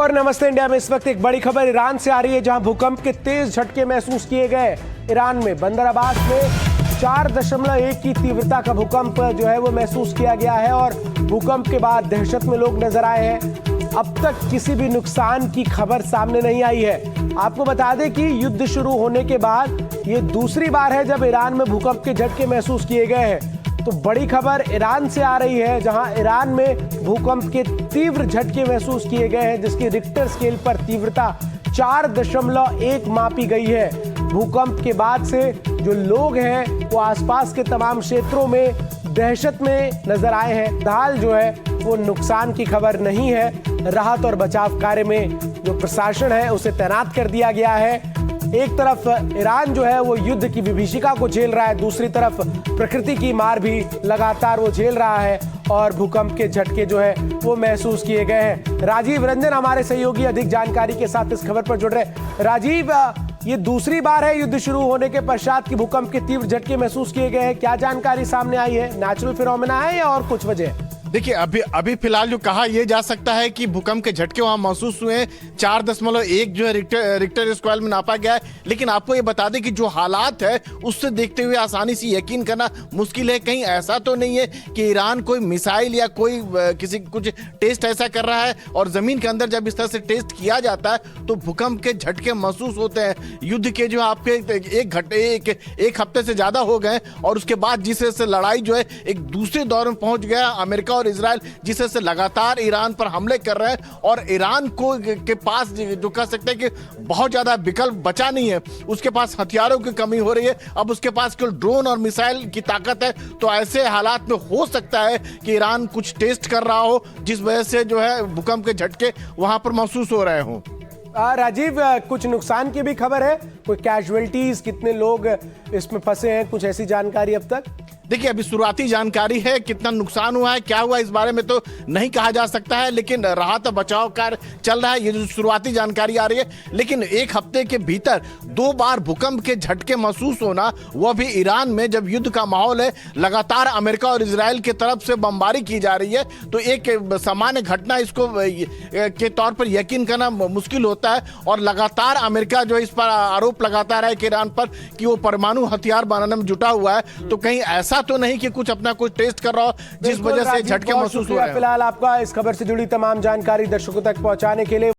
और नमस्ते इंडिया में इस वक्त एक बड़ी खबर ईरान से आ रही है, जहां भूकंप के तेज झटके महसूस किए गए। ईरान में बंदर अब्बास में 4.1 की तीव्रता का भूकंप जो है वो महसूस किया गया है और भूकंप के बाद दहशत में लोग नजर आए हैं। अब तक किसी भी नुकसान की खबर सामने नहीं आई है। आपको बता दें कि युद्ध शुरू होने के बाद ये दूसरी बार है जब ईरान में भूकंप के झटके महसूस किए गए हैं। तो बड़ी खबर ईरान से आ रही है, जहां ईरान में भूकंप के तीव्र झटके महसूस किए गए हैं, जिसकी रिक्टर स्केल पर तीव्रता 4.1 मापी गई है। भूकंप के बाद से जो लोग हैं वो आसपास के तमाम क्षेत्रों में दहशत में नजर आए हैं। फिलहाल जो है वो नुकसान की खबर नहीं है। राहत और बचाव कार्य में जो प्रशासन है उसे तैनात कर दिया गया है। एक तरफ ईरान जो है वो युद्ध की विभीषिका को झेल रहा है, दूसरी तरफ प्रकृति की मार भी लगातार वो झेल रहा है और भूकंप के झटके जो है वो महसूस किए गए हैं। राजीव रंजन हमारे सहयोगी अधिक जानकारी के साथ इस खबर पर जुड़ रहे। राजीव, ये दूसरी बार है युद्ध शुरू होने के पश्चात की भूकंप के तीव्र झटके महसूस किए गए हैं। क्या जानकारी सामने आई है? नेचुरल फिनोमेना है या और कुछ वजह? देखिए, अभी फिलहाल जो कहा यह जा सकता है कि भूकंप के झटके वहां महसूस हुए हैं। 4.1 जो है रिक्टर स्केल में नापा गया है। लेकिन आपको ये बता दें कि जो हालात है उससे देखते हुए आसानी से यकीन करना मुश्किल है। कहीं ऐसा तो नहीं है कि ईरान कोई मिसाइल या कोई किसी कुछ टेस्ट ऐसा कर रहा है और जमीन के अंदर जब इस तरह से टेस्ट किया जाता है तो भूकंप के झटके महसूस होते हैं। युद्ध के जो आपके एक हफ्ते से ज्यादा हो गए और उसके बाद जिस तरह से लड़ाई जो है एक दूसरे दौर में पहुंच गया, अमेरिका और इजराइल जिस तरह से लगातार ईरान पर हमले कर रहे हैं और ईरान को के पास जो कह सकते हैं कि बहुत ज्यादा विकल्प बचा नहीं है। उसके पास हथियारों की कमी हो रही है। अब उसके पास केवल ड्रोन और मिसाइल की ताकत है। तो ऐसे हालात में हो सकता है कि ईरान कुछ टेस्ट कर रहा हो, जिस वजह से जो है भूकंप के झटके वहां पर महसूस हो रहे हों। राजीव, कुछ नुकसान की भी खबर है? कोई कैजुअलिटीज, कितने लोग इसमें फंसे हैं, कुछ ऐसी जानकारी अब तक? देखिए, अभी शुरुआती जानकारी है, कितना नुकसान हुआ है, क्या हुआ, इस बारे में तो नहीं कहा जा सकता है। लेकिन राहत और बचाव कार्य चल रहा है, ये जो शुरुआती जानकारी आ रही है। लेकिन एक हफ्ते के भीतर 2 बार भूकंप के झटके महसूस होना, वह भी ईरान में जब युद्ध का माहौल है, लगातार अमेरिका और इजराइल की तरफ से बमबारी की जा रही है, तो एक सामान्य घटना इसको के तौर पर यकीन करना मुश्किल होता है। और लगातार अमेरिका जो इस पर आरोप लगाता रहा है कि ईरान पर कि वो परमाणु हथियार बनाने में जुटा हुआ है। तो कहीं ऐसा तो नहीं कि कुछ अपना कुछ टेस्ट कर रहा हो, जिस वजह से झटके महसूस हो रहे हैं। फिलहाल आपका इस खबर से जुड़ी तमाम जानकारी दर्शकों तक पहुंचाने के लिए